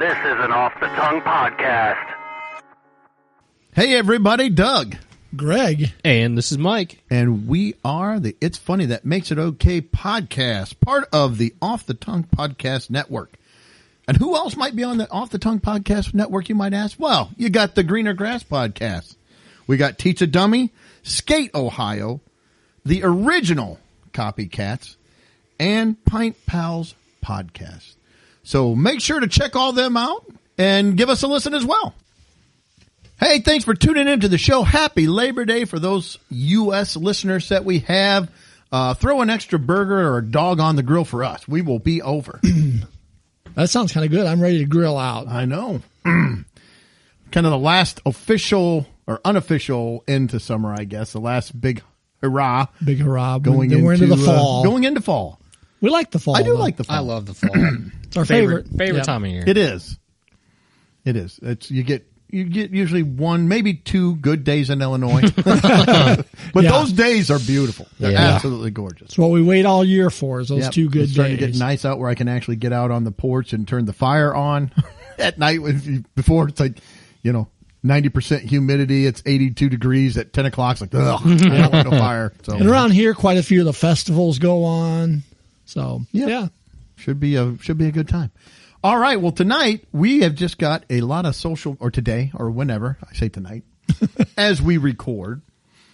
This is an Off the Tongue podcast. Hey everybody, Doug. Greg. And this is Mike. And we are the It's Funny That Makes It Okay podcast, part of the Off the Tongue podcast network. And who else might be on the Off the Tongue podcast network, you might ask? Well, you got the Greener Grass podcast. We got Teach a Dummy, Skate Ohio, the original Copycats, and Pint Pals podcast. So make sure to check all them out and give us a listen as well. Hey, thanks for tuning into the show. Happy Labor Day for those U.S. listeners that we have. Throw an extra burger or a dog on the grill for us. We will be over. That sounds kind of good. I'm ready to grill out. I know. Kind of the last official or unofficial into summer, I guess. The last big hurrah. Big hurrah. We're into the fall. Going into fall. We like the fall. I do like the fall. I love the fall. It's our favorite time of year. It is. It is. You get usually one, maybe two good days in Illinois. But those days are beautiful. They're absolutely gorgeous. It's what we wait all year for, is those 2 good days. It's starting to get nice out where I can actually get out on the porch and turn the fire on at night. Before it's like, 90% humidity. It's 82 degrees at 10 o'clock. It's like, ugh, I don't want no fire. So, and around here, quite a few of the festivals go on. So, yeah. Should be a good time. All right. Well, tonight we have just got a lot of today or whenever I say tonight as we record.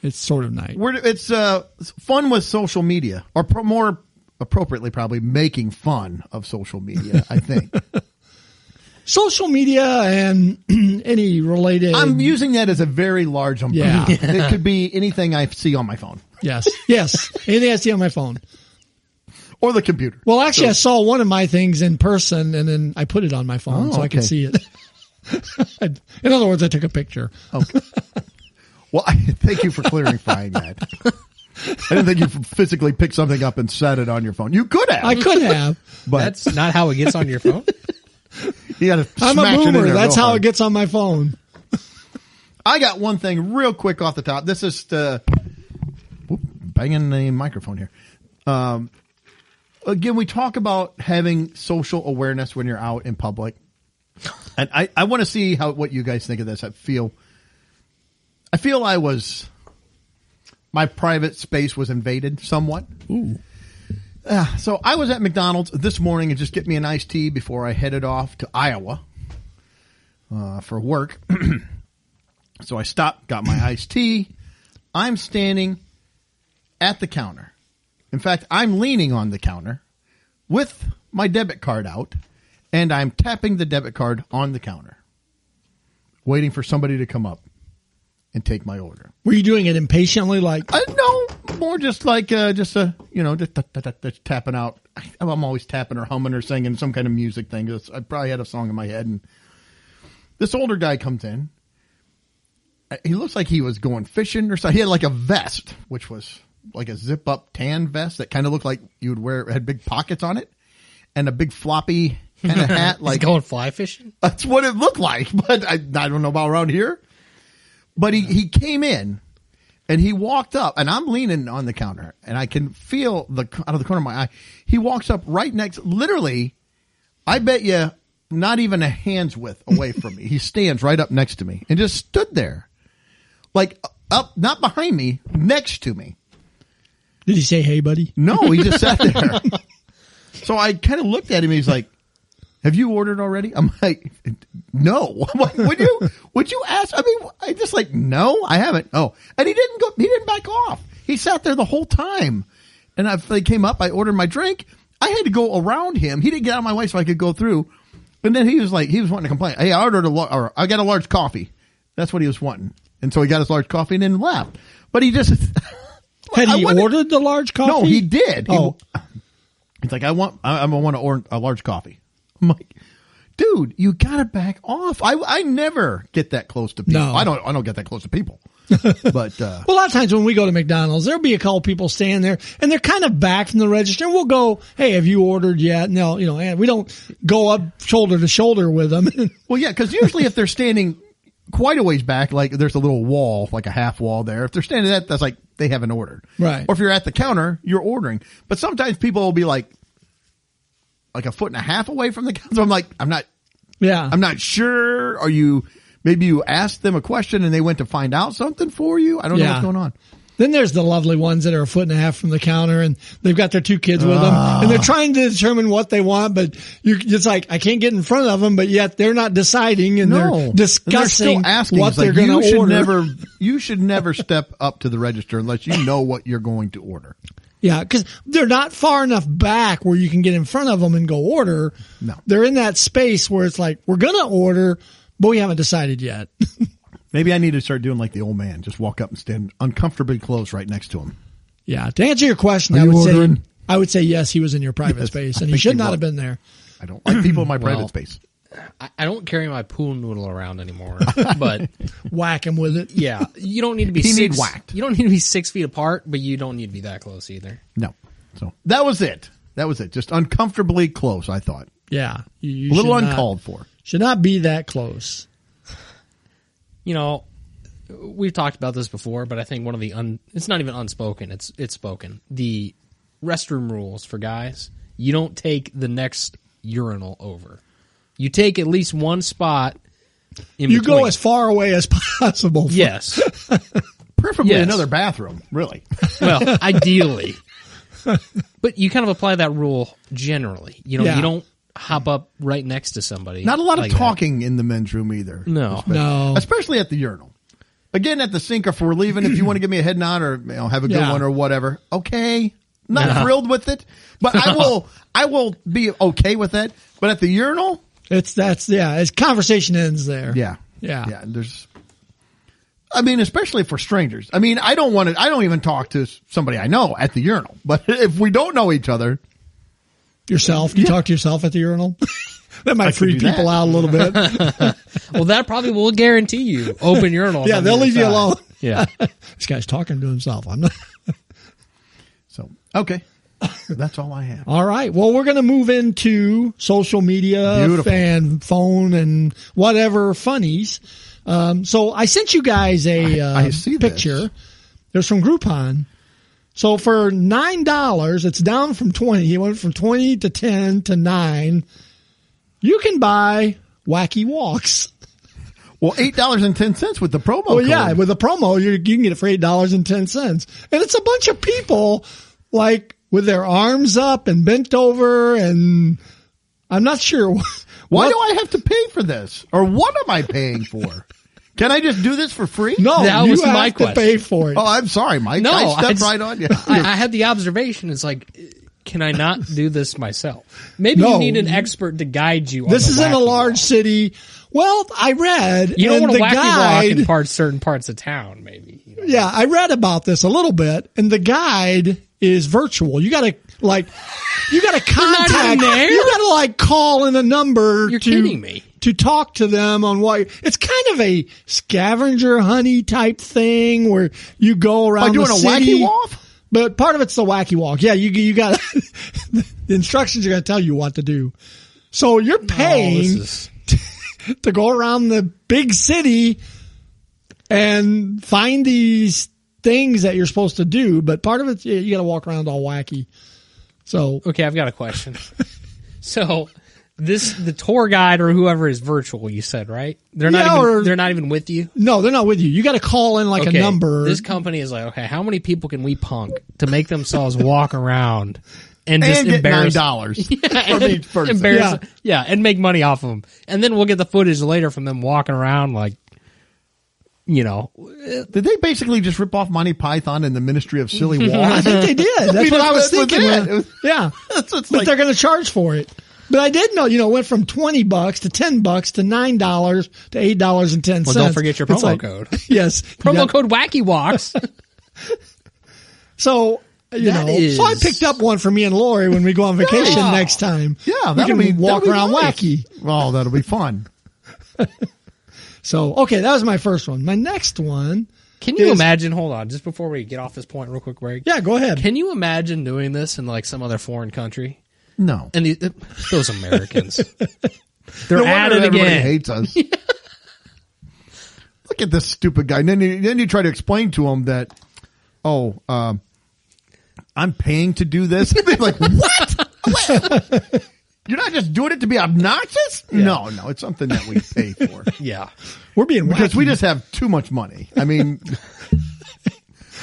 It's sort of night. It's fun with social media, or more appropriately, probably making fun of social media, I think. Social media and any related. I'm using that as a very large umbrella. Yeah. It could be anything I see on my phone. Yes. Anything I see on my phone. Or the computer. Well, actually, I saw one of my things in person, and then I put it on my phone so I could see it. In other words, I took a picture. Okay. Well, thank you for clarifying that. I didn't think you physically picked something up and set it on your phone. You could have. I could have. But that's not how it gets on your phone. You got to. I'm a boomer. That's how it gets on my phone. I got one thing real quick off the top. This is banging the microphone here. Again, we talk about having social awareness when you're out in public. And I want to see what you guys think of this. I feel my private space was invaded somewhat. Ooh. So I was at McDonald's this morning and just get me an iced tea before I headed off to Iowa for work. So I stopped, got my iced tea. I'm standing at the counter. In fact, I'm leaning on the counter with my debit card out, and I'm tapping the debit card on the counter, waiting for somebody to come up and take my order. Were you doing it impatiently, like? No, more just like just tapping out. I'm always tapping or humming or singing some kind of music thing. I probably had a song in my head, and this older guy comes in. He looks like he was going fishing or something. He had like a vest, which was like a zip-up tan vest that kind of looked like you would wear. It had big pockets on it, and a big floppy kind of hat. Like going fly fishing. That's what it looked like, but I don't know about around here. But he came in, and he walked up, and I'm leaning on the counter, and I can feel out of the corner of my eye. He walks up right next, literally, I bet you not even a hand's width away from me. He stands right up next to me and just stood there, like up, not behind me, next to me. Did he say, "Hey, buddy"? No, he just sat there. So I kind of looked at him. He's like, "Have you ordered already?" I'm like, "No." Would you ask? I mean, I just like, "No, I haven't." Oh, and he didn't back off. He sat there the whole time. And they came up. I ordered my drink. I had to go around him. He didn't get out of my way so I could go through. And then he was wanting to complain. Hey, I got a large coffee. That's what he was wanting. And so he got his large coffee and then left. But he just. Had he ordered the large coffee? No, he did. Oh. He's like, I want to order a large coffee. I'm like, dude, you gotta back off. I never get that close to people. No. I don't get that close to people. But well, a lot of times when we go to McDonald's, there'll be a couple people standing there, and they're kind of back from the register. And we'll go, "Hey, have you ordered yet?" No, and we don't go up shoulder to shoulder with them. Well, yeah, because usually if they're standing quite a ways back, like there's a little wall, like a half wall there. If they're standing that's like they haven't ordered. Right. Or if you're at the counter, you're ordering. But sometimes people will be like a foot and a half away from the counter. So I'm like, I'm not Yeah. I'm not sure. Maybe you asked them a question and they went to find out something for you? I don't know Yeah. what's going on. Then there's the lovely ones that are a foot and a half from the counter and they've got their 2 kids with them and they're trying to determine what they want, but it's like, I can't get in front of them, but yet they're not deciding and No. they're discussing And they're still asking. what It's they're like, going to order. You should never step up to the register unless you know what you're going to order. Yeah, because they're not far enough back where you can get in front of them and go order. No. They're in that space where it's like, we're going to order, but we haven't decided yet. Maybe I need to start doing like the old man. Just walk up and stand uncomfortably close right next to him. Yeah. To answer your question, Are I you would ordering? say, I would say yes, he was in your private Yes, space I and he think should he not was. have been there. I don't like people in my private Well, space. I don't carry my pool noodle around anymore, but Whack him with it. yeah, you don't need to be He needs 6. whacked. You don't need to be 6 feet apart, but you don't need to be that close either. No. So that was it. Just uncomfortably close, I thought. Yeah. You A little should not- uncalled for. Should not be that close. You know, we've talked about this before, but I think one of the it's not even unspoken, it's spoken. The restroom rules for guys, you don't take the next urinal over. You take at least one spot in You between. go as far away as possible. Yes. Preferably Yes. another bathroom, really. Well, ideally. But you kind of apply that rule generally. You know, Yeah. you don't hop up right next to somebody. Not a lot of like that. talking in the men's room either. No. No. Especially at the urinal. Again, at the sink, if we're leaving, if you want to give me a head nod or have a good Yeah. one or whatever, okay. Not Yeah. thrilled with it, but I will be okay with that. But at the urinal, It's conversation ends there. yeah. Yeah. Especially for strangers. I don't even talk to somebody I know at the urinal, but if we don't know each other, Yourself. You talk to yourself at the urinal? That might could free do that. people out a little bit. Well, that probably will guarantee you open urinals. Yeah, on they'll the leave you other side. alone. Yeah. This guy's talking to himself. I'm not. so, okay. That's all I have. All right. Well, we're going to move into social media Beautiful. and phone and whatever funnies. So I sent you guys I see this. picture. It was from Groupon. So for $9, it's down from 20. It went from 20 to 10 to 9. You can buy Wacky Walks. Well, $8.10 with the promo Oh, code. yeah. With a promo, you can get it for $8.10. And it's a bunch of people like with their arms up and bent over. And I'm not sure. Why do I have to pay for this? Or what am I paying for? Can I just do this for free? No, That you was have my to question. pay for it. Oh, I'm sorry, Mike. No, I stepped just- right on you. I had the observation. It's like, can I not do this myself? Maybe No. you need an expert to guide you. This on is the in a wacky large walk. city. Well, I read. You don't and want to the wacky walk guide, in certain parts of town, maybe. You know? Yeah, I read about this a little bit, and the guide is virtual. You got to contact. even there? You got to call in a number. You're kidding me. To talk to them on what it's kind of a scavenger honey type thing where you go around By doing the a city. wacky walk? But part of it's the wacky walk. Yeah, you got the instructions are going to tell you what to do. So you're Oh, paying this is, to go around the big city and find these things that you're supposed to do. But part of it, you got to walk around all wacky. So okay, I've got a question. So, the tour guide or whoever is virtual, you said, right? They're not even with you. no, they're not with you. You got to call in Okay, a number. This company is like, okay, how many people can we punk to make themselves walk around and just And get embarrass $9 from each person. embarrass, and make money off of them, and then we'll get the footage later from them walking around like, you know, Did they basically just rip off Monty Python and the Ministry of Silly I Walks? think they did. That's what I was that's thinking. it. It was- Yeah, That's what's but like, they're going to charge for it. But I did know, it went from $20 to $10 to $9 to $8.10. well, don't forget your It's promo code. Yes, Promo code Wacky Walks. So, That so I is- picked up one for me and Lori when we go on vacation Yeah. next time. yeah, we can walk that'll be around nice. wacky. Oh, that'll be fun. So, okay, that was my first one. My next one, Can you Is- imagine? Hold on, just before we get off this point, real quick break. yeah, go ahead. Can you imagine doing this in like some other foreign country? No. And those Americans, they're No at wonder it everybody again. hates us. Look at this stupid guy. And then you try to explain to him that, I'm paying to do this. They're like, what? You're not just doing it to be obnoxious? No, it's something that we pay for. Yeah. We're being Because wacky. we just have too much money. I mean,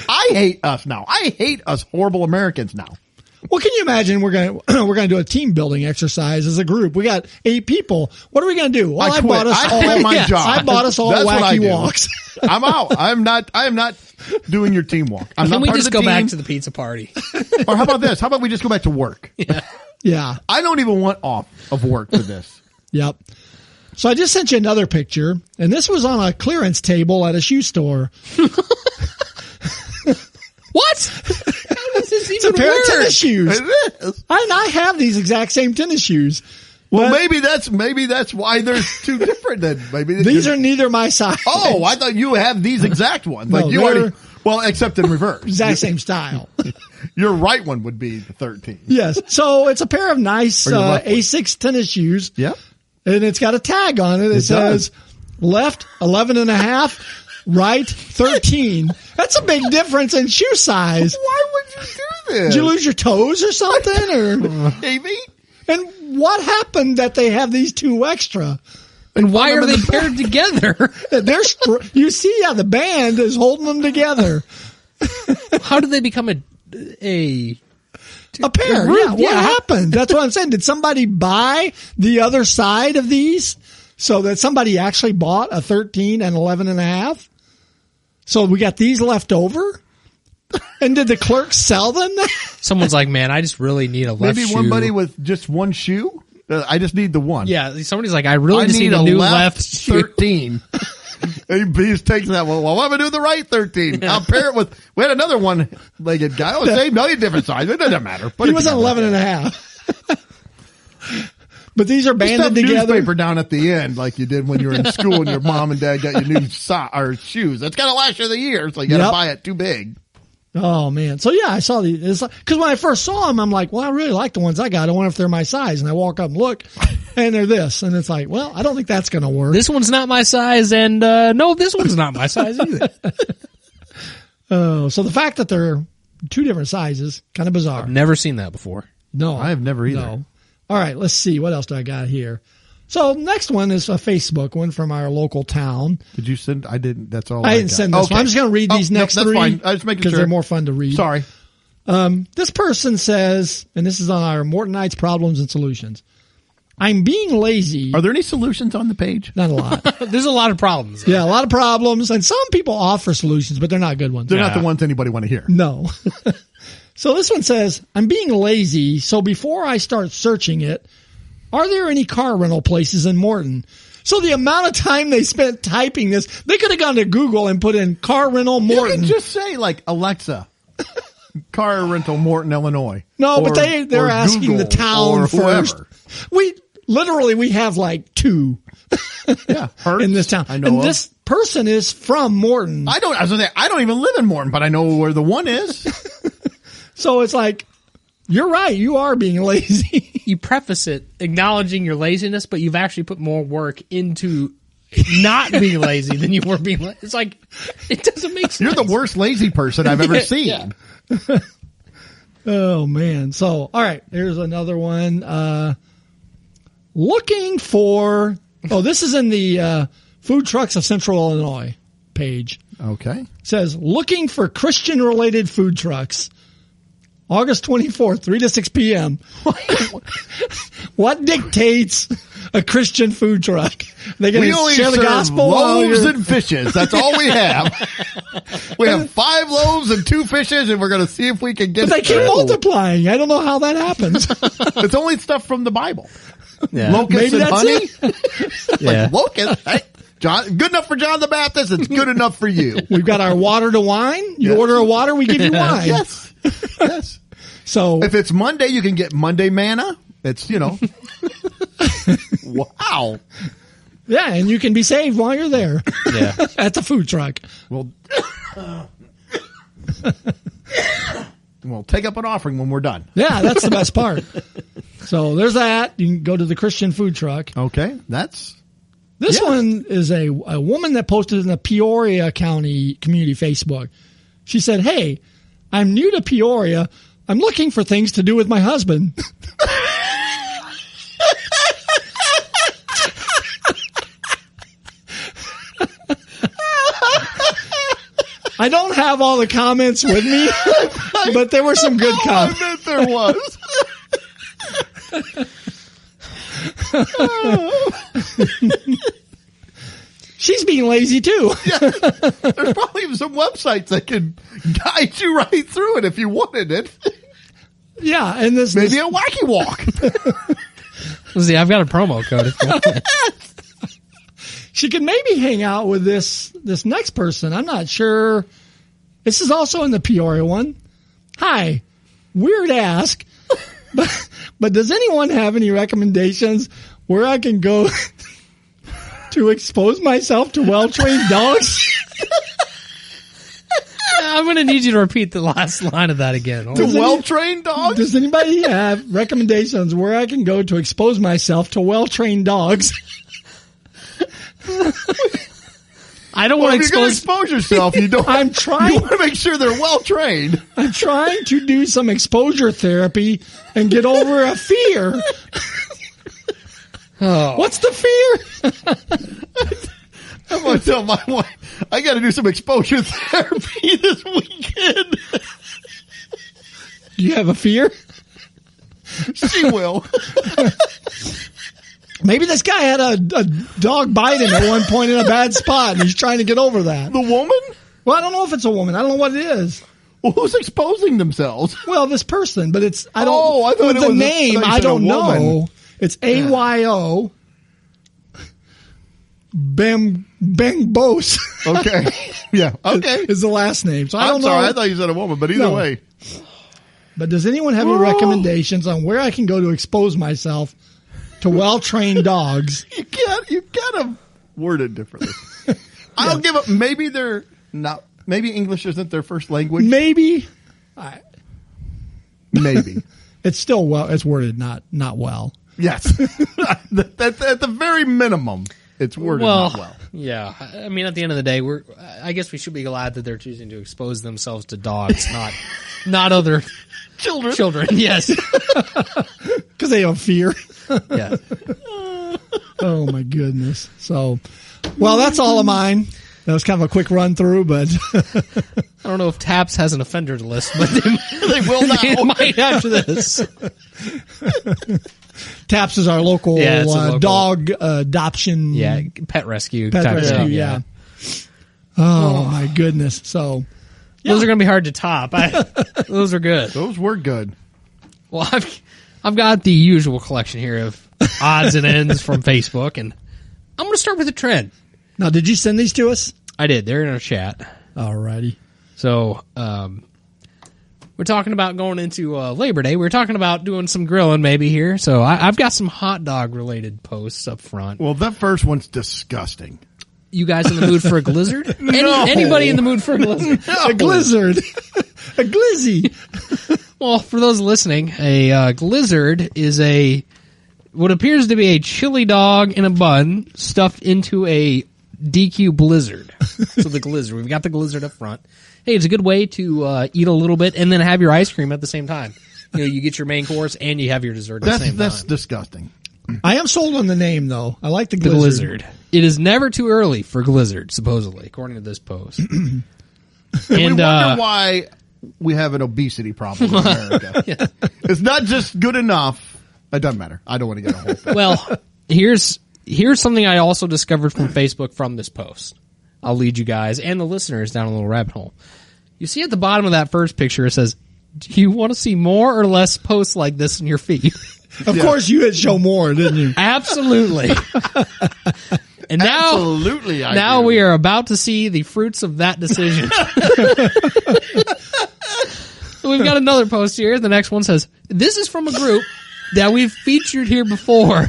I hate us now. I hate us horrible Americans now. Well, can you imagine we're gonna do a team building exercise as a group? We got 8 people. What are we gonna do? Well, I quit. I quit my job. I bought us all That's what I wacky do. walks. I'm out. I am not doing your team walk. I'm Can not we part just of the go back team. to the pizza party? Or how about this? How about we just go back to work? Yeah. I don't even want off of work for this. Yep. So I just sent you another picture, and this was on a clearance table at a shoe store. What? How does this It's a even pair of work? tennis shoes. It is. I have these exact same tennis shoes. Well, But maybe that's why there's two different. Then maybe these are neither my size. Oh, I thought you have these exact ones. Like No, you they're- already. Well, except in reverse. exact same style. Your right one would be the 13. Yes. So it's a pair of nice Or your left one. A6 tennis shoes. Yep. And it's got a tag on it. It says left 11 and a half, right 13. That's a big difference in shoe size. Why would you do this? Did you lose your toes or something? Or Maybe. and what happened that they have these 2 extra? And why are they paired together? They're you see how the band is holding them together. How did they become a A pair. group, Yeah. What yeah. happened? That's what I'm saying. Did somebody buy the other side of these so that somebody actually bought a 13 and 11 and a half? So we got these left over? And did the clerk sell them? Someone's like, man, I just really need a left Maybe shoe. one buddy with just one shoe. I just need the one. Yeah, somebody's like, I really I just need need a new left left shoe. 13. He just takes that. Well, I'm going to do the right 13. I'll pair it with. We had another one-legged guy. Oh, same, no, different size. It doesn't matter. He was an 11 and a half. But these are banded together. Newspaper down at the end, like you did when you were in school and your mom and dad got your new or shoes. That's got to last you the year, so you got to Yep. buy it too big. Oh man. So yeah, I saw these. Because when I first saw them, I'm like, well, I really like the ones I got. I wonder if they're my size. And I walk up and look, and they're this. And it's like, well, I don't think that's going to work. This one's not my size, and no, this one's not my size either. Oh, so the fact that they're 2 different sizes, kind of bizarre. Never seen that before. No, I have never either. No. All right, let's see. What else do I got here? So next one is a Facebook one from our local town. Did you send? I didn't. That's all. I didn't send this one. I'm just going to read these no, next that's 3 fine. I was making because sure. they're more fun to read. Sorry. This person says, and this is on our Mortonites Problems and Solutions. I'm being lazy. Are there any solutions on the page? Not a lot. There's a lot of problems. Yeah, a lot of problems, and some people offer solutions, but they're not good ones. They're not the ones anybody want to hear. No. So this one says, I'm being lazy, so before I start searching it, are there any car rental places in Morton? So the amount of time they spent typing this, they could have gone to Google and put in car rental You Morton. can just say like Alexa, car rental Morton, Illinois. No, but Or- they're or asking the Google town or first. whoever. We have like 2 Yeah, Hertz, in this town. I know And of. this person is from Morton. I was gonna say, I don't even live in Morton, but I know where the one is. So it's like, you're right, you are being lazy. You preface it acknowledging your laziness, but you've actually put more work into not being lazy than you were being lazy. It's like, it doesn't make sense. You're the worst lazy person I've ever seen. Yeah. Oh man. So, all right, here's another one. Looking for, this is in the Food Trucks of Central Illinois page. Okay. It says, looking for Christian related food trucks. August 24th, 3 to 6 p.m. What dictates a Christian food truck? They're going We to only share the serve gospel. while loaves you're- and fishes. That's all we have. We have 5 loaves and 2 fishes, and we're going to see if we can get. But they keep through. multiplying. I don't know how that happens. It's only stuff from the Bible. Yeah. Locusts Maybe and that's honey. Yeah. Like locusts. Hey, John, good enough for John the Baptist. It's good enough for you. We've got our water to wine. You Yes. order a water, we give you wine. Yes. Yes. So If it's Monday, you can get Monday manna. It's, wow. yeah, and you can be saved while you're there Yeah. at the food truck. Well, we'll take up an offering when we're done. Yeah, that's the best part. So there's that. You can go to the Christian food truck. Okay. That's, This Yeah. one is a woman that posted in the Peoria County community Facebook. She said, "Hey, I'm new to Peoria. I'm looking for things to do with my husband." I don't have all the comments with me, but there were some good comments. I bet there was. She's being lazy too. There's probably even some websites that can guide you right through it if you wanted it. Yeah, and this Maybe a wacky walk. See, I've got a promo code. If you want it. she could maybe hang out with this next person. I'm not sure. This is also in the Peoria one. Hi, weird ask, but does anyone have any recommendations where I can go to expose myself to well-trained dogs? I'm going to need you to repeat the last line of that again. To well-trained dogs? Does anybody have recommendations where I can go to expose myself to well-trained dogs? I don't Well, want to if you're going to expose. expose yourself, you don't. I'm You trying. want to make sure they're well-trained. I'm trying to do some exposure therapy and get over a fear. Oh. What's the fear? I'm going to tell my wife, I got to do some exposure therapy this weekend. Do you have a fear? She will. Maybe this guy had a dog bite him at one point in a bad spot, and he's trying to get over that. The woman? Well, I don't know if it's a woman. I don't know what it is. Well, who's exposing themselves? Well, this person, but it's I don't. Oh, I thought with it the was name. I I said a don't woman. know. It's AYO. Bambos Okay. Yeah. Okay. is the last name. So I I'm don't know. sorry. I thought you said a woman, but either No. way. But does anyone have any recommendations on where I can go to expose myself to well-trained dogs? You gotta word it differently. I'll give up. Maybe they're not. Maybe English isn't their first language. Maybe Maybe. it's still well. It's worded not well. Yes. At the very minimum, it's worded not well. Yeah. I mean, at the end of the day, I guess we should be glad that they're choosing to expose themselves to dogs, not other children. Yes. Because they have fear. Yeah. Oh my goodness. So, well, that's all of mine. That was kind of a quick run through, but I don't know if Taps has an offenders list, but they will now. They might after this. Taps is our local, Yeah, it's a local- dog adoption. Yeah, pet rescue Pet type rescue, thing. yeah. Oh my goodness. So, Those are going to be hard to top. Those are good. Those were good. Well, I've got the usual collection here of odds and ends from Facebook, and I'm going to start with a trend. now did you send these to us? I did. They're in our chat. Alrighty. So, we're talking about going into Labor Day. We're talking about doing some grilling maybe here. So I've got some hot dog related posts up front. Well, that first one's disgusting. You guys in the mood for a blizzard? No. Anybody in the mood for a blizzard? A blizzard. A glizzy. Well, for those listening, a blizzard is what appears to be a chili dog in a bun stuffed into a DQ blizzard. So the blizzard. We've got the blizzard up front. Hey, it's a good way to eat a little bit and then have your ice cream at the same time. You know, you get your main course and you have your dessert at the same That's time. disgusting. I am sold on the name though. I like the The blizzard. blizzard. It is never too early for blizzard, supposedly, according to this post. We And wonder why we have an obesity problem in America. It's not just good enough. It doesn't matter. I don't want to get a whole thing. well, here's something I also discovered from Facebook from this post. I'll lead you guys and the listeners down a little rabbit hole. You see at the bottom of that first picture, it says, do you want to see more or less posts like this in your feed? Of course you had show more, didn't you? Absolutely. And now, Absolutely, I now do. we are about to see the fruits of that decision. We've got another post here. The next one says, this is from a group that we've featured here before.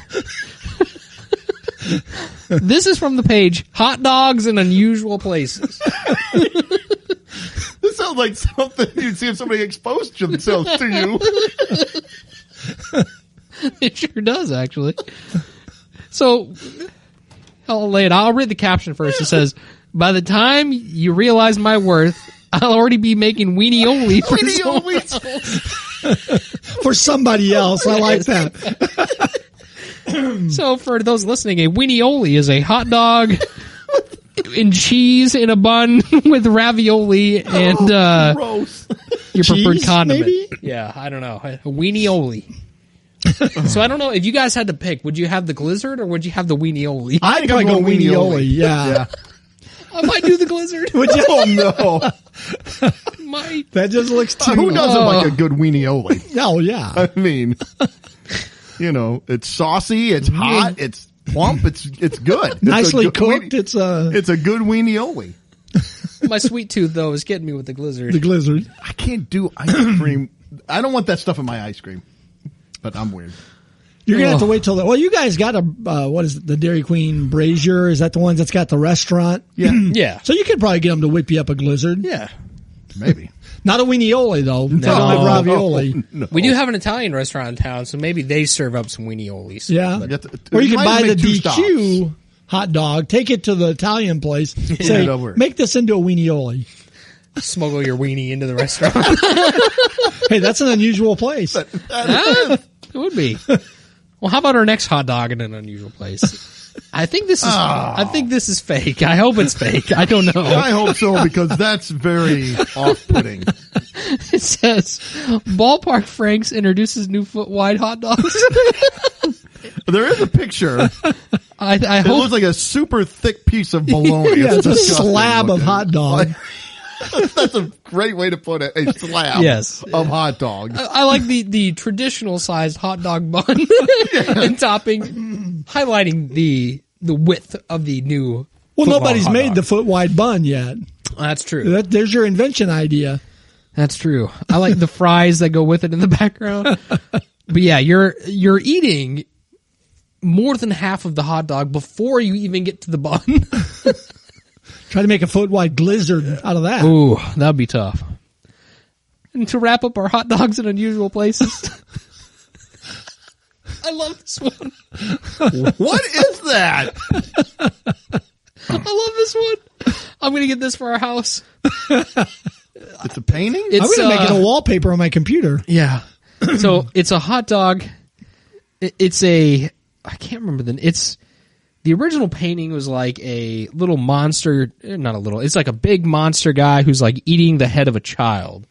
This is from the page Hot Dogs in Unusual Places. This sounds like something you'd see if somebody exposed themselves to you. It sure does, actually. So, I'll lay it. I'll read the caption first. It says, by the time you realize my worth, I'll already be making weenie only for Weenie someone only. else." For somebody else. I like that. So for those listening, a weenie only is a hot dog and cheese in a bun with ravioli and Gross. your preferred Cheese, condiment. maybe? Yeah, I don't know. A weenie-oli. So I don't know if you guys had to pick. Would you have the Glizzard or would you have the weenie-oli? I'd think probably I'm go going weenie-oli. weenie-oli. Yeah. I might do the Glizzard. Would you? Oh no! Might. That just looks too. Who doesn't like a good weenie-oli? Oh yeah. I mean, it's saucy, it's hot, it's plump, it's good. It's Nicely a good cooked. weenie- It's a good weenie-oli. My sweet tooth though is getting me with the Glizzard. the Glizzard. I can't do ice cream. I don't want that stuff in my ice cream. But I'm weird. You're gonna have to wait till well, you guys got a what is it, the Dairy Queen Brazier? Is that the one that's got the restaurant? Yeah, Yeah. So you could probably get them to whip you up a Glizzard. Yeah. maybe. Not a weenie-oli though. They don't have ravioli. No. We do have an Italian restaurant in town, so maybe they serve up some weenie-olis. Yeah. You have to- Or you you can might buy the make two DQ hot dog, take it to the Italian place, say, don't worry. make this into a weenie-oli. Smuggle your weenie into the restaurant. Hey, that's an unusual place. It would be. Well, how about our next hot dog in an unusual place? I think this is fake. I hope it's fake. I don't know. I hope so because that's very off-putting. It says Ballpark Franks introduces new foot-wide hot dogs. There is a picture. I It hope looks like a super thick piece of bologna. Yeah, it's a disgusting slab of looking. hot dog. That's a great way to put it. A slab Yes. of hot dog. I like the traditional sized hot dog bun and topping, highlighting the width of the new. Well, foot-long nobody's hot made dog. the foot wide bun yet. That's true. There's your invention idea. That's true. I like the fries that go with it in the background. But yeah, you're eating more than half of the hot dog before you even get to the bun. Try to make a foot wide Glizzard out of that. Ooh, that'd be tough. And to wrap up our hot dogs in unusual places. I love this one. What is that? I love this one. I'm going to get this for our house. It's a painting? I'm going to make it a wallpaper on my computer. Yeah. So it's a hot dog. It's a, I can't remember the original painting was like a little monster, not a little, it's like a big monster guy who's like eating the head of a child.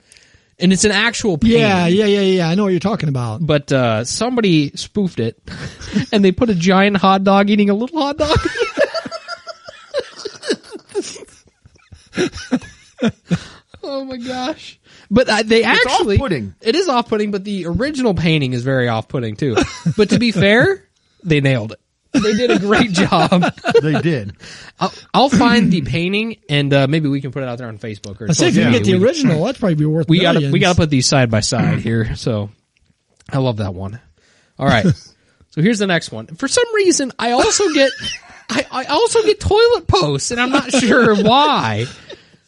And it's an actual painting. Yeah. I know what you're talking about. But somebody spoofed it and they put a giant hot dog eating a little hot dog. Oh my gosh. But they actually, off-putting. it is off-putting, but the original painting is very off-putting too. But to be fair, they nailed it. They did a great job. They did. I'll find the painting and maybe we can put it out there on Facebook or Let's see if you can get the original. That'd probably be worth we millions. gotta put these side by side here. So I love that one. All right. So here's the next one. For some reason, I also get I also get toilet posts, and I'm not sure why.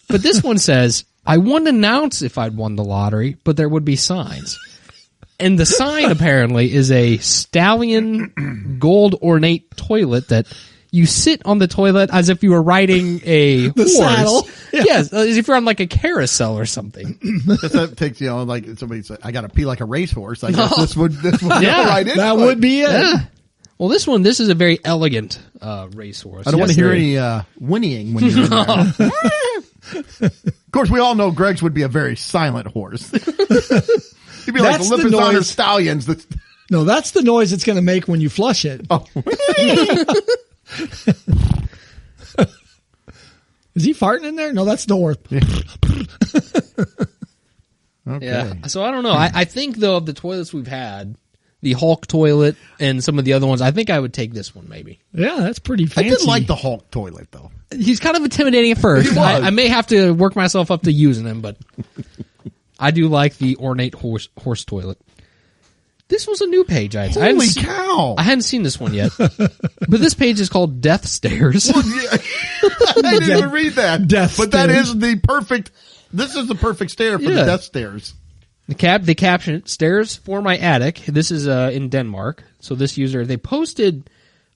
But this one says, I wouldn't announce if I'd won the lottery, but there would be signs. And the sign apparently is a stallion gold ornate toilet that you sit on the toilet as if you were riding a horse. saddle. Yeah. Yes, as if you're on like a carousel or something. That takes, like somebody said, I got to pee like a racehorse. I guess this would Yeah. go right in. That would be it. Yeah. Well, this is a very elegant racehorse. I don't want to Yes, hear very- any whinnying when you're in there. Of course, we all know Greg's would be a very silent horse. He'd be like That's the the Lipizzaner noise. stallions. That, No, that's the noise it's going to make when you flush it. oh, Is he farting in there? No, that's North. okay. Yeah. So I don't know. I think though of the toilets we've had, the Hulk toilet and some of the other ones, I think I would take this one maybe. Yeah, that's pretty I fancy. did like the Hulk toilet though. He's kind of intimidating at first. He was. I may have to work myself up to using him, but I do like the ornate horse toilet. This was a new page. I hadn't Holy se- cow! I hadn't seen this one yet. But this page is called Death Stairs. I didn't even read that. Death but that stairs. is the perfect. This is the perfect stair for Yeah. the death stairs. They caption it, "Stairs for my attic." This is in Denmark. So this user, they posted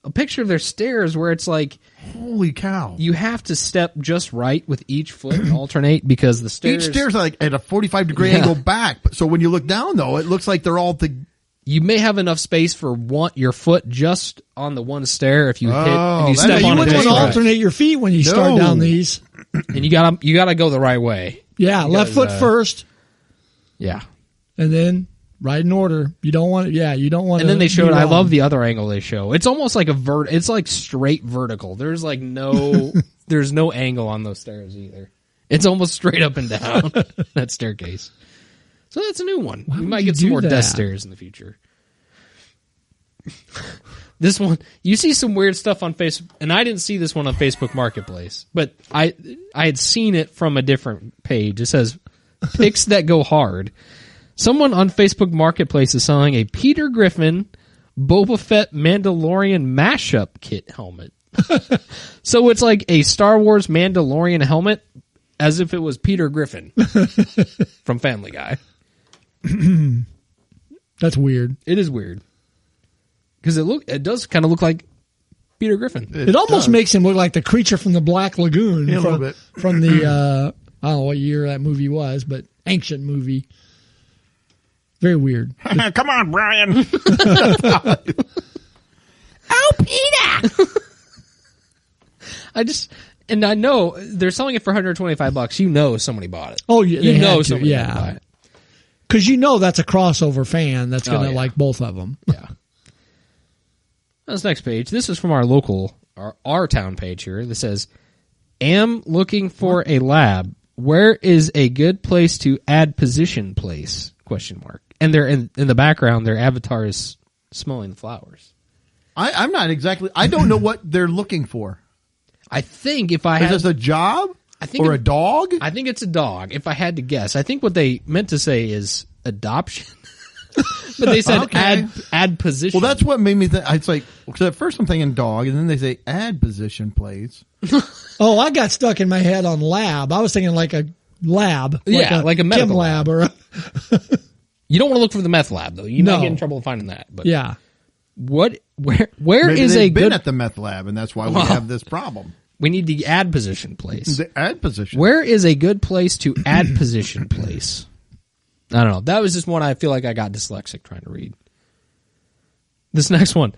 a picture of their stairs where it's like Holy cow! you have to step just right with each foot and alternate because the stairs. Each stair's like at a 45-degree Yeah. angle back. So when you look down, though, it looks like they're all you may have enough space for your foot just on the one stair if you Oh, if you that- step you on You it. wouldn't want to dangerous. alternate your feet when you start No. down these. And you gotta go the right way. Yeah, left foot first, Yeah. and then right in order. You don't want it. Yeah, you don't want. And then they showed. be I wrong. love the other angle they show. It's almost like it's like straight vertical. There's like no, there's no angle on those stairs either. It's almost straight up and down that staircase. So that's a new one. We would might you get some do more that? desk stairs in the future. This one, you see some weird stuff on Facebook, and I didn't see this one on Facebook Marketplace, but I had seen it from a different page. It says "Picks that go hard." Someone on Facebook Marketplace is selling a Peter Griffin Boba Fett Mandalorian mashup kit helmet. So it's like a Star Wars Mandalorian helmet, as if it was Peter Griffin from Family Guy. That's weird. It is weird because it does kind of look like Peter Griffin. It almost makes him look like the creature from the Black Lagoon. Yeah, a from, little bit. From the I don't know what year that movie was, but ancient movie. Very weird. Come on, Brian. I know they're selling it for $125. You know somebody bought it. Oh, yeah, you they know had to, somebody yeah. bought it. Because you know that's a crossover fan that's going to yeah. like both of them. Yeah. This next page. This is from our local, our town page here. This says, "Am looking for a lab. Where is a good place to add position place?" ? And they're in the background. Their avatar is smelling the flowers. I'm not exactly. I don't know what they're looking for. I think if I Is had, this a job? I think or it- a dog? I think it's a dog. If I had to guess, I think what they meant to say is adoption, but they said Okay. add position. Well, that's what made me think. It's like, because at first I'm thinking dog, and then they say add position, please. Oh, I got stuck in my head on lab. I was thinking like a lab. Yeah, like a chem medical lab. Or You don't want to look for the meth lab though. You No. might get in trouble finding that. But yeah. where Maybe is they've a been good? at the meth lab, and that's why we Well, have this problem. We need the add position place. The add position. Where is a good place to add position place? I don't know. That was just one I feel like I got dyslexic trying to read. This next one.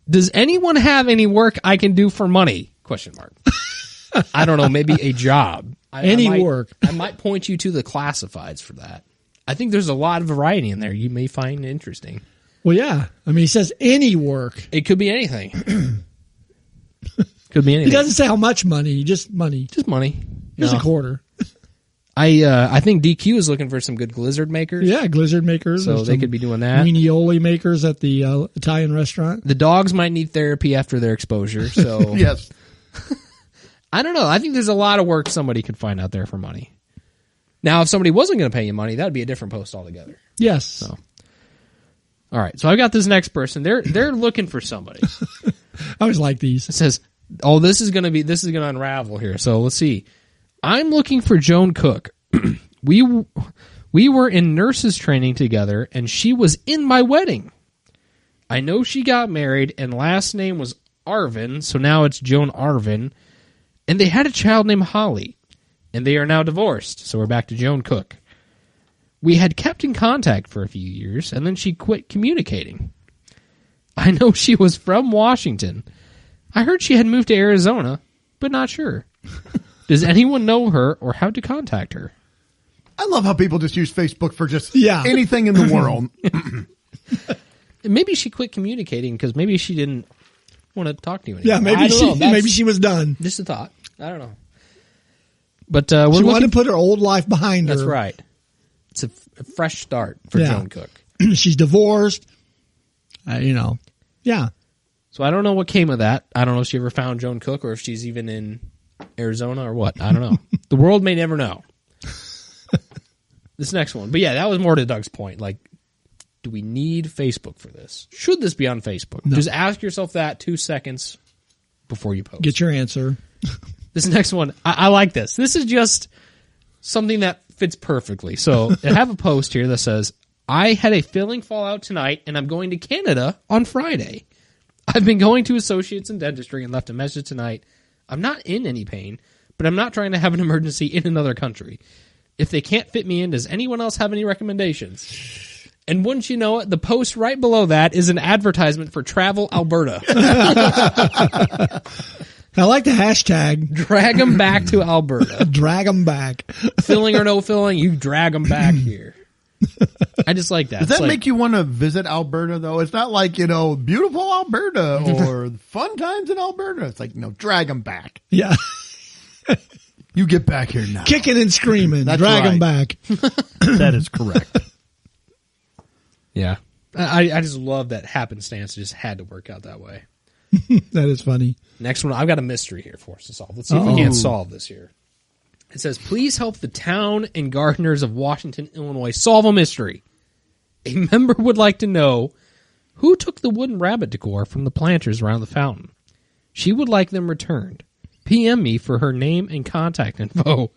Does anyone have any work I can do for money? ? I don't know. Maybe a job. Any might- work. I might point you to the classifieds for that. I think there's a lot of variety in there. You may find interesting. Well, yeah. I mean, he says any work. It could be anything. Could be anything. He doesn't say how much money, just money. Just money. Just No. a quarter. I think DQ is looking for some good Blizzard makers. Yeah, Blizzard makers. So There's they some could be doing that. Weenioli makers at the Italian restaurant. The dogs might need therapy after their exposure. So Yes. I don't know. I think there's a lot of work somebody could find out there for money. Now, if somebody wasn't going to pay you money, that would be a different post altogether. Yes. All right. So I've got this next person. They're looking for somebody. I always like these. It says, "Oh, this is going to unravel here." So let's see. I'm looking for Joan Cook. We were in nurses training together, and she was in my wedding. I know she got married, and last name was Arvin, so now it's Joan Arvin. And they had a child named Holly, and they are now divorced. So we're back to Joan Cook. We had kept in contact for a few years, and then she quit communicating. I know she was from Washington. I heard she had moved to Arizona, but not sure. Does anyone know her or how to contact her? I love how people just use Facebook for just Yeah. anything in the world. Maybe she quit communicating because maybe she didn't want to talk to you anymore. Yeah, maybe I don't know. That's maybe she was done. just a thought. I don't know. But we're She looking. wanted to put her old life behind her. That's right. It's a fresh start for Yeah. Joan Cook. She's divorced. Yeah. So I don't know what came of that. I don't know if she ever found Joan Cook or if she's even in Arizona or what. I don't know. The world may never know. This next one. But yeah, that was more to Doug's point. Like, do we need Facebook for this? Should this be on Facebook? Just ask yourself that 2 seconds before you post. Get your answer. This next one, I like this. This is just something that fits perfectly. So I have a post here that says, I had a filling fallout tonight and I'm going to Canada on Friday. I've been going to Associates in Dentistry and left a message tonight. I'm not in any pain, but I'm not trying to have an emergency in another country. If they can't fit me in, does anyone else have any recommendations? And wouldn't you know it, the post right below that is an advertisement for Travel Alberta. I like the hashtag. Drag them back to Alberta. Drag them back. Filling or no filling, you drag them back here. I just like that. Does It's that like, make you want to visit Alberta, though? It's not like, beautiful Alberta or fun times in Alberta. It's like, no, drag them back. Yeah. You get back here now. Kicking and screaming. That's Drag them right. back. That is correct. Yeah. I just love that happenstance. It just had to work out that way. That is funny. Next one, I've got a mystery here for us to solve. Let's see if we can't solve this here. It says, please help the town and gardeners of Washington, Illinois solve a mystery. A member would like to know who took the wooden rabbit decor from the planters around the fountain. She would like them returned. PM me for her name and contact info.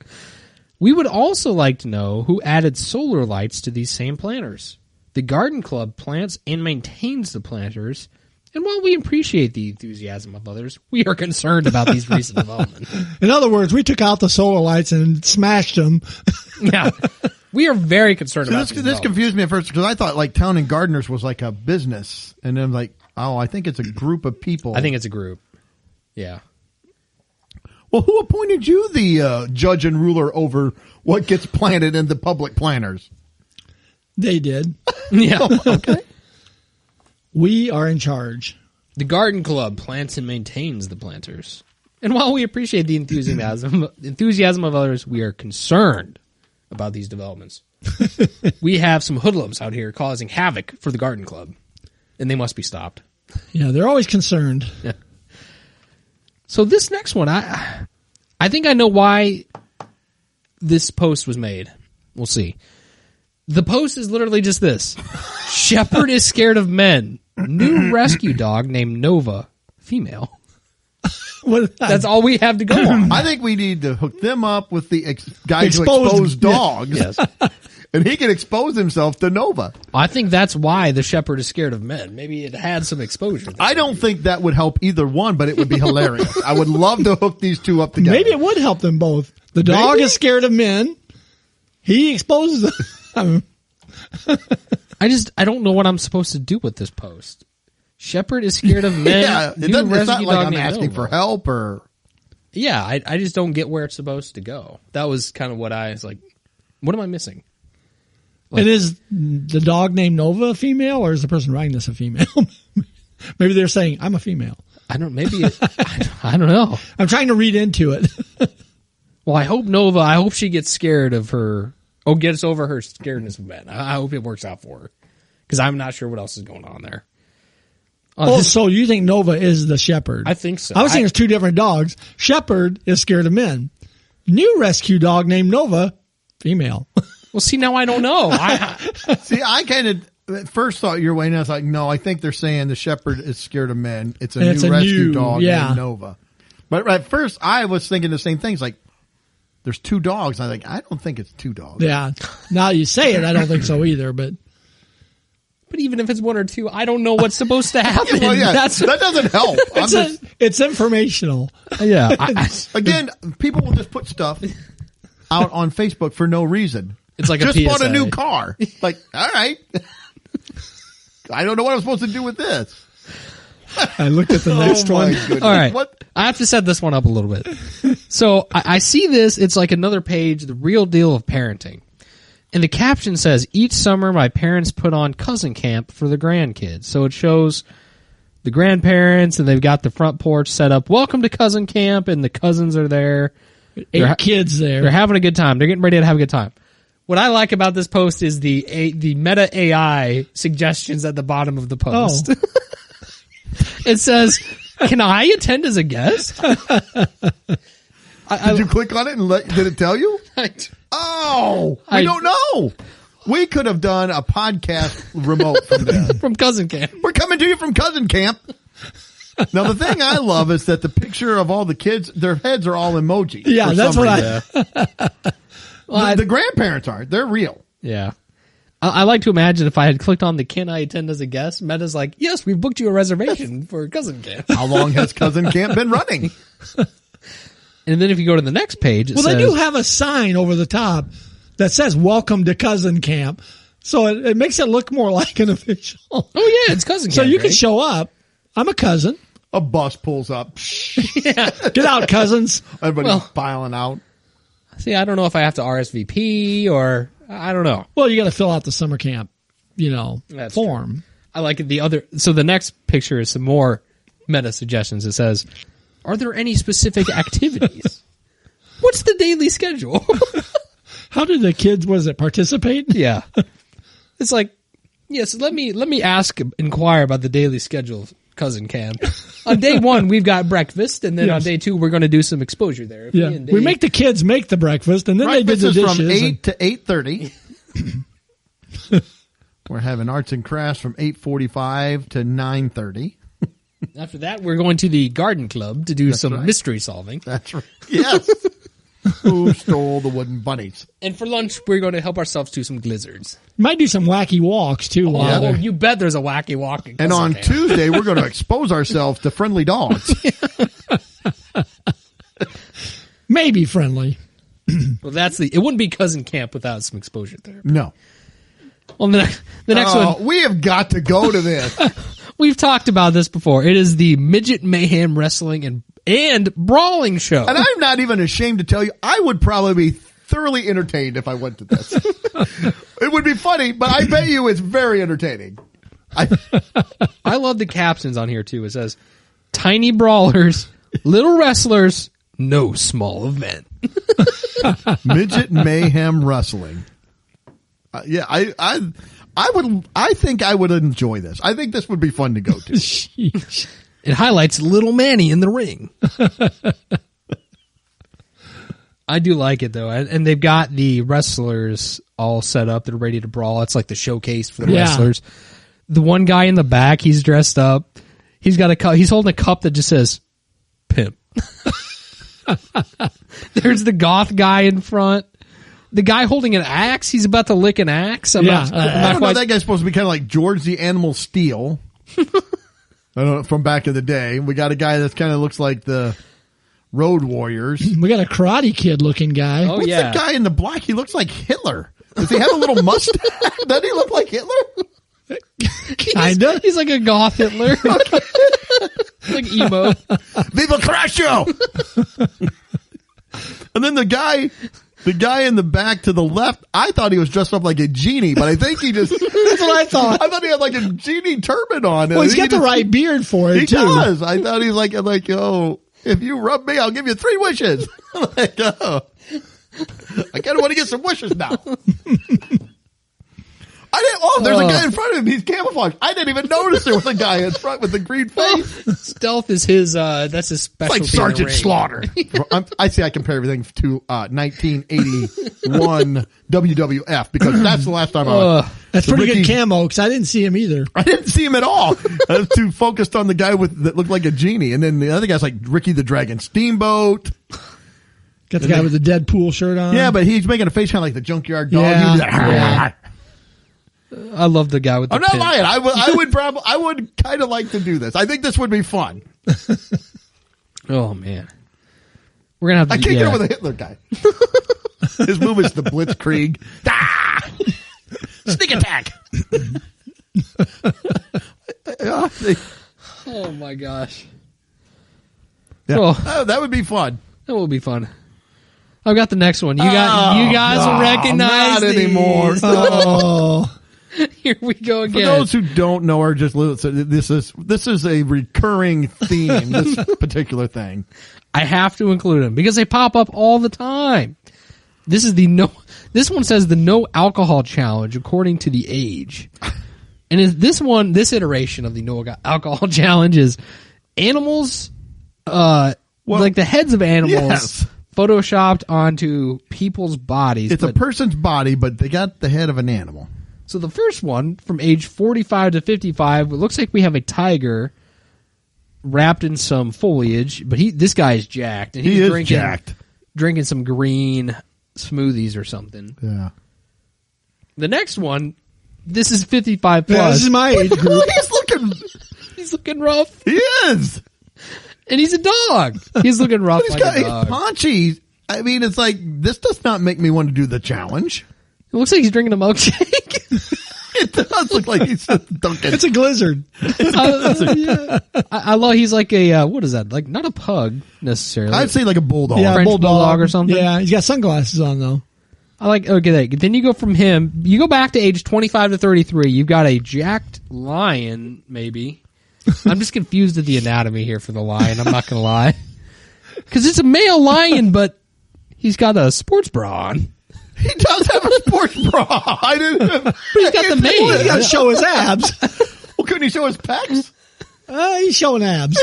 We would also like to know who added solar lights to these same planters. The garden club plants and maintains the planters. And while we appreciate the enthusiasm of others, we are concerned about these recent developments. In other words, we took out the solar lights and smashed them. Yeah. We are very concerned about This confused me at first because I thought like Town and Gardeners was like a business. And then I'm like, oh, I think it's a group of people. I think it's a group. Yeah. Well, who appointed you the judge and ruler over what gets planted in the public planters? They did. Yeah. Okay. We are in charge. The garden club plants and maintains the planters. And while we appreciate the enthusiasm of others, we are concerned about these developments. We have some hoodlums out here causing havoc for the garden club, and they must be stopped. Yeah, they're always concerned. Yeah. So this next one, I think I know why this post was made. We'll see. The post is literally just this. Shepherd is scared of men. New rescue dog named Nova, female. That's all we have to go on. I think we need to hook them up with the guys who Exposed- expose dogs. Yes. And he can expose himself to Nova. I think that's why the shepherd is scared of men. Maybe it had some exposure. I don't think that would help either one, but it would be hilarious. I would love to hook these two up together. Maybe it would help them both. The dog Maybe? is scared of men. He exposes them. I don't know what I'm supposed to do with this post. Shepherd is scared of men. Yeah, New it's not rescue like dog I'm named asking Nova. for help or... Yeah, I just don't get where it's supposed to go. That was kind of what I was like, what am I missing? And is the dog named Nova a female, or is the person writing this a female? Maybe they're saying, I'm a female. I don't, maybe, I don't know. I'm trying to read into it. Well, I hope Nova, I hope she gets scared of her, gets over her scaredness of men. I hope it works out for her. Because I'm not sure what else is going on there. Oh, so you think Nova is the shepherd? I think so. I was thinking it's two different dogs. Shepherd is scared of men. New rescue dog named Nova, female. Well, see, now I don't know. See, I kind of at first thought your way, and I was like, no, I think they're saying the shepherd is scared of men. It's a It's new a rescue new- dog yeah. named Nova. But at first, I was thinking the same things. Like, there's two dogs. I was like, I don't think it's two dogs. Yeah. Now you say it, I don't think so either, but But even if it's one or two, I don't know what's supposed to happen. Well, yeah, That's that doesn't help. I'm it's, just, it's informational. yeah. again, people will just put stuff out on Facebook for no reason. It's like a just bought a PSA. new car. Like, all right. I don't know what I'm supposed to do with this. I looked at the next Oh, my one. goodness. All right. What? I have to set this one up a little bit. So I see this. It's like another page, the real deal of parenting. And the caption says, each summer my parents put on cousin camp for the grandkids. So it shows the grandparents and they've got the front porch set up. Welcome to cousin camp. And the cousins are there. 8 kids there. They're having a good time. They're getting ready to have a good time. What I like about this post is the meta AI suggestions at the bottom of the post. It says, "Can I attend as a guest?" Did you click on it and did it tell you? Oh, we don't know. We could have done a podcast remote from there. From cousin camp. We're coming to you from cousin camp. Now, the thing I love is that the picture of all the kids, their heads are all emoji. Yeah, for that's some what reason. The grandparents aren't. They're real. Yeah. I like to imagine if I had clicked on the "Can I attend as a guest?" Meta's like, "Yes, we've booked you a reservation for cousin camp." How long has cousin camp been running? And then if you go to the next page, it Well, says, they do have a sign over the top that says "Welcome to Cousin Camp." So it makes it look more like an official. Oh yeah, it's cousin. So camp, you can Greg. show up. I'm a cousin. A bus pulls up. Get out, cousins. Everybody's piling out. See, I don't know if I have to RSVP or I don't know. Well, you got to fill out the summer camp, That's form. I like the other. So the next picture is some more meta suggestions. It says, "Are there any specific activities? What's the daily schedule?" How do the kids, participate? Yeah, it's like, yes. Let me inquire about the daily schedule of cousin camp. On day 1, we've got breakfast, and then on Yes. day 2, we're going to do some exposure there. Yeah. We make the kids make the breakfast, and then Breakfast they did the is dishes. from 8 to 8:30. We're having arts and crafts from 8:45 to 9:30. After that, we're going to the garden club to do some right. mystery solving. That's right. Yes. Who stole the wooden bunnies? And for lunch, we're going to help ourselves to some glizzards. Might do some wacky walks, too. while Oh, they're- you bet there's a wacky walk. And on Tuesday, we're going to expose ourselves to friendly dogs. Maybe friendly. Well, it wouldn't be cousin camp without some exposure there. No. Well, the next one, We have got to go to this. we've talked about this before. It is the Midget Mayhem Wrestling and Brawling Show. And I'm not even ashamed to tell you, I would probably be thoroughly entertained if I went to this. It would be funny, but I bet you it's very entertaining. I love the captions on here too. It says, "Tiny brawlers, little wrestlers, no small event." Midget Mayhem Wrestling. I think I would enjoy this. I think this would be fun to go to. Sheesh. It highlights little Manny in the ring. I do like it though, and they've got the wrestlers all set up. They're ready to brawl. It's like the showcase for the Yeah. wrestlers. The one guy in the back, he's dressed up. He's got a cup. He's holding a cup that just says "pimp." There's the goth guy in front. The guy holding an axe. He's about to lick an axe. I'm Yeah. not I don't know. quite- That guy's supposed to be kind of like George the Animal Steel. I don't know, from back in the day. We got a guy that kind of looks like the Road Warriors. We got a Karate Kid looking guy. Oh What's yeah. the guy in the black? He looks like Hitler. Does he have a little mustache? Doesn't he look like Hitler? Kinda. He's like a goth Hitler. Like emo. Viva Crasho! And then the guy in the back to the left, I thought he was dressed up like a genie, but I think he just, That's what I thought. I thought he had like a genie turban on. Well, he's got the right beard for it, He too. does. I thought he's like, oh, if you rub me, I'll give you 3 wishes. I'm like, oh, I kind of want to get some wishes now. I didn't. Oh, there's a guy in front of him. He's camouflaged. I didn't even notice there was a guy in front with the green face. Stealth is his. That's his specialty. Like in the Sergeant ring. Slaughter. I say I compare everything to 1981 WWF because that's the last time That's the pretty Ricky- good camo, because I didn't see him either. I didn't see him at all. I was too focused on the guy that looked like a genie, and then the other guy's like Ricky the Dragon Steamboat. Got the guy with the Deadpool shirt on. Yeah, but he's making a face kind of like the junkyard dog. Yeah, He was like, yeah. I love the guy with the. I'm not pin. lying. I would kind of like to do this. I think this would be fun. Oh man, we're gonna have to. I can't yeah. get over the Hitler guy. His move is the Blitzkrieg. Ah! Sneak attack. Oh my gosh, Yeah. Oh. Oh, that would be fun. that will be fun. I've got the next one. You guys will recognize not anymore. these. Oh. Here we go For again. those who don't know or just listen, this is a recurring theme. This particular thing. I have to include them because they pop up all the time. This is This one says the no alcohol challenge according to the age, and this iteration of the no alcohol challenge is animals, like the heads of animals, Yes. photoshopped onto people's bodies. It's a person's body, but they got the head of an animal. So the first one, from age 45 to 55, it looks like we have a tiger wrapped in some foliage, but this guy is jacked, and He he's is jacked. drinking some green smoothies or something. Yeah. The next one, this is 55 plus. Yeah, this is my age group. He's looking rough, He is. and he's a dog. He's looking rough He's like got a dog. paunchy. I mean, it's like this does not make me want to do the challenge. It looks like he's drinking a milkshake. It does look like he's dunking. It's a glizzard. Yeah. I love. He's like a what is that? Like not a pug necessarily. I'd say like a bulldog. Yeah, French bulldog or something? Yeah, he's got sunglasses on though. I like. Okay, then you go from him. You go back to age 25 to 33. You've got a jacked lion, maybe. I'm just confused at the anatomy here for the lion. I'm not gonna lie, because it's a male lion, but he's got a sports bra on. He does have a sports bra. I didn't. But he's got the mane. He's got to show his abs. Well, couldn't he show his pecs? He's showing abs.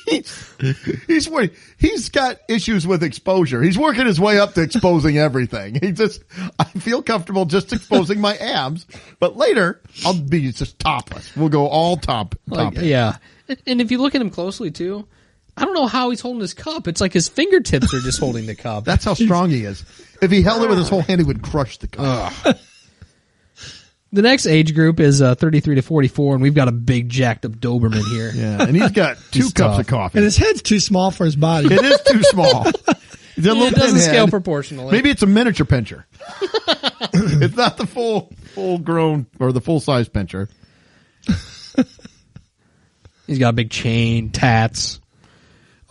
He's got issues with exposure. He's working his way up to exposing everything. I feel comfortable just exposing my abs, but later I'll be just topless. We'll go all top. Yeah, and if you look at him closely too, I don't know how he's holding his cup. It's like his fingertips are just holding the cup. That's how strong he is. If he held it with his whole hand, he would crush the cup. The next age group is 33 to 44, and we've got a big jacked up Doberman here. Yeah, and he's got two He's cups tough. of coffee. And his head's too small for his body. It is too small. He's a little It doesn't pinhead. scale proportionally. Maybe it's a miniature pincher. It's not the full grown or the full size pincher. He's got a big chain, tats.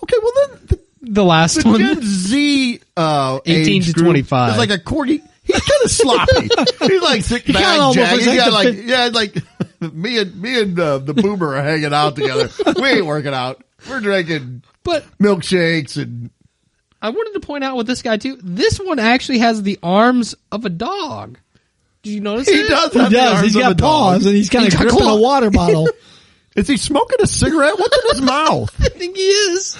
Okay, well then The last the one. Gen Z 18 age to group 25. is like a corgi. He's kind of sloppy. He's like sick kinda back, almost jagged. looks like Yeah, the like fit- yeah, like me and the boomer are hanging out together. We ain't working out. We're drinking But milkshakes and I wanted to point out with this guy too. This one actually has the arms of a dog. Did you notice he that? does. He Have the does. arms He's of a got dog. paws, and he's kind He's of got gripping a claws. water bottle. Is he smoking a cigarette? What's in his mouth? I think he is.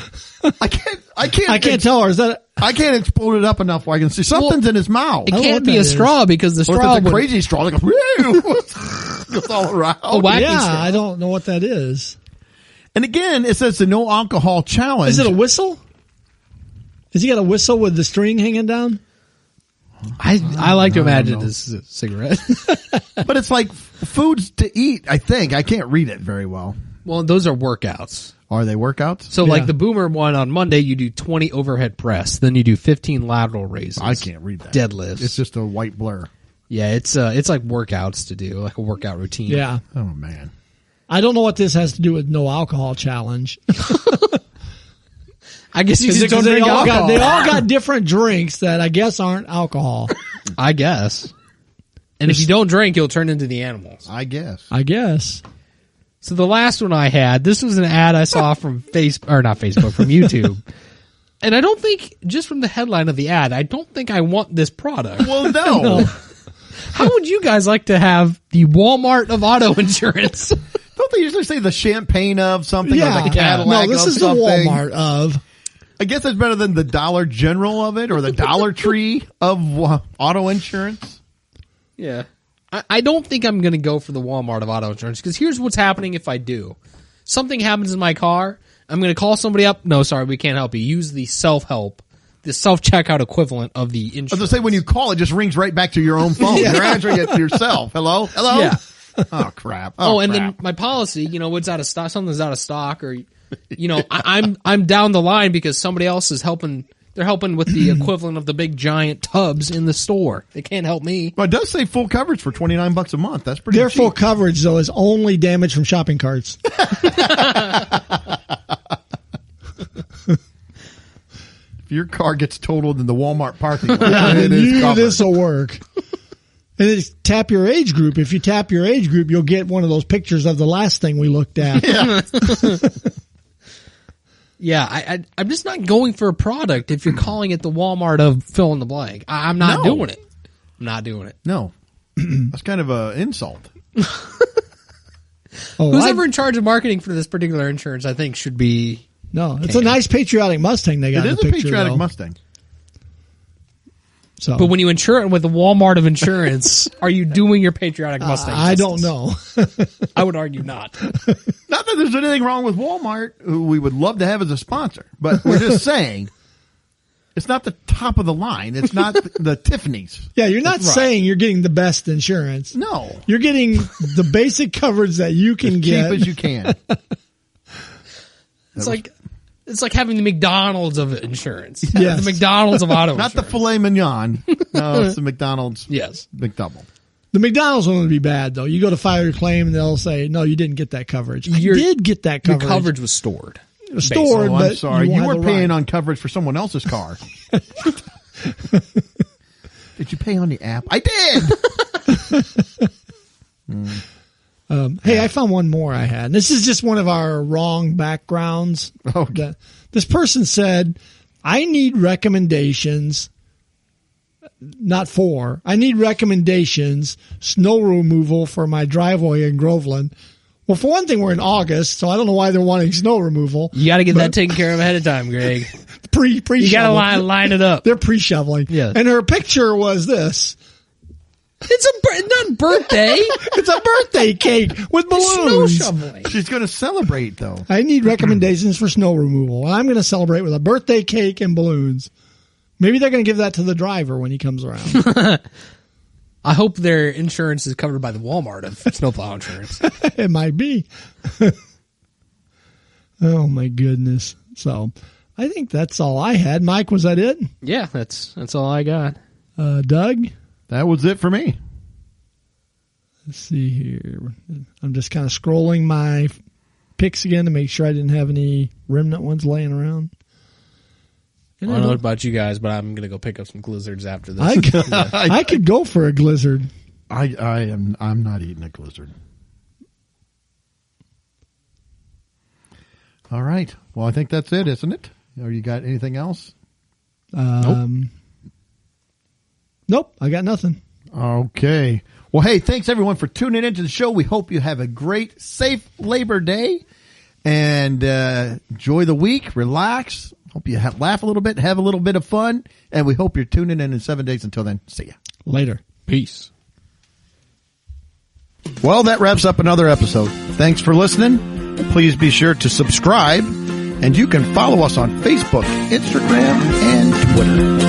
I can't I can't tell her. Is that? I can't explode it up enough where I can see something's in his mouth. It don't know can't what be that a is. straw because the Or straw if it's a would. crazy straw, that goes, woo, goes all around. A wacky Yeah, straw. I don't know what that is. And again, it says the no alcohol challenge. Is it a whistle? Has he got a whistle with the string hanging down? I like to imagine this is a cigarette. But it's like foods to eat, I think. I can't read it very well. Well, those are workouts. Are they workouts? So, Yeah. like the Boomer one on Monday, you do 20 overhead press, then you do 15 lateral raises. I can't read that. Deadlifts. It's just a white blur. Yeah, it's like workouts to do, like a workout routine. Yeah. Oh, man. I don't know what this has to do with no alcohol challenge. I guess you just don't they drink all alcohol. got different drinks that I guess aren't alcohol. I guess. And if you don't drink, you'll turn into the animals. I guess. I guess. So the last one I had, this was an ad I saw from from YouTube. And I don't think, just from the headline of the ad, I don't think I want this product. Well, no. How would you guys like to have the Walmart of auto insurance? Don't they usually say the champagne of something or the Cadillac No, this of is something? the Walmart of. I guess it's better than the Dollar General of it or the Dollar Tree of auto insurance. Yeah. I don't think I'm going to go for the Walmart of auto insurance because here's what's happening if I do. Something happens in my car. I'm going to call somebody up. No, sorry, we can't help you. Use the self-help, the self-checkout equivalent of the insurance. I was going to say, when you call, it just rings right back to your own phone. You're answering it yourself. Hello? Hello? Yeah. Oh, crap. Oh, and crap. then my policy, it's out of stock. Something's out of stock, or I'm down the line because somebody else is helping. They're helping with the equivalent of the big giant tubs in the store. They can't help me. Well, it does say full coverage for $29 a month. That's pretty Their cheap. full coverage, though, is only damage from shopping carts. If your car gets totaled in the Walmart parking lot, it is covered. This will work. And it's tap your age group. If you tap your age group, you'll get one of those pictures of the last thing we looked at. Yeah, I'm just not going for a product if you're calling it the Walmart of fill in the blank. I'm not No. doing it. I'm not doing it. No. That's kind of an insult. Oh, Who's ever in charge of marketing for this particular insurance, I think, should be. No, it's a nice patriotic Mustang they got It in is the a picture. patriotic though. Mustang. So, But when you insure it with the Walmart of insurance, are you doing your patriotic Mustang? I don't justice? know. I would argue not. Not that there's anything wrong with Walmart, who we would love to have as a sponsor, but we're just saying it's not the top of the line. It's not the Tiffany's. Yeah, you're not That's right. saying you're getting the best insurance. No. You're getting the basic coverage that you can As get. cheap as you can. It's like having the McDonald's of insurance. Yes. The McDonald's of auto Not the insurance. filet mignon. No, it's the McDonald's Yes. McDouble. The McDonald's one would be bad, though. You go to file your claim, and they'll say, no, you didn't get that coverage. I did get that Your coverage. coverage was stored. It was stored, Oh, but I'm sorry. You had were the paying right. on coverage for someone else's car. Did you pay on the app? I did. Hey, I found one more I had. This is just one of our wrong backgrounds. Okay. This person said, I need recommendations, I need recommendations, snow removal for my driveway in Groveland. Well, for one thing, we're in August, so I don't know why they're wanting snow removal. You got to get that taken care of ahead of time, Greg. Pre-shoveling. You got to line it up. They're pre-shoveling. Yeah. And her picture was this. It's not birthday. It's a birthday cake with Snow balloons. shoveling. She's going to celebrate, though. I need recommendations for snow removal. I'm going to celebrate with a birthday cake and balloons. Maybe they're going to give that to the driver when he comes around. I hope their insurance is covered by the Walmart of snowplow insurance. It might be. Oh, my goodness. So I think that's all I had. Mike, was that it? Yeah, that's all I got. Doug? That was it for me. Let's see here. I'm just kind of scrolling my picks again to make sure I didn't have any remnant ones laying around. And I don't know about you guys, but I'm going to go pick up some Glizzards after this. I could go for a Glizzard. I'm not eating a Glizzard. All right. Well, I think that's it, isn't it? Or you got anything else? Nope, I got nothing. Okay. Well, hey, thanks everyone for tuning into the show. We hope you have a great, safe Labor Day and enjoy the week. Relax. Hope you laugh a little bit, have a little bit of fun, and we hope you're tuning in 7 days. Until then, see ya. Later. Peace. Well, that wraps up another episode. Thanks for listening. Please be sure to subscribe, and you can follow us on Facebook, Instagram, and Twitter.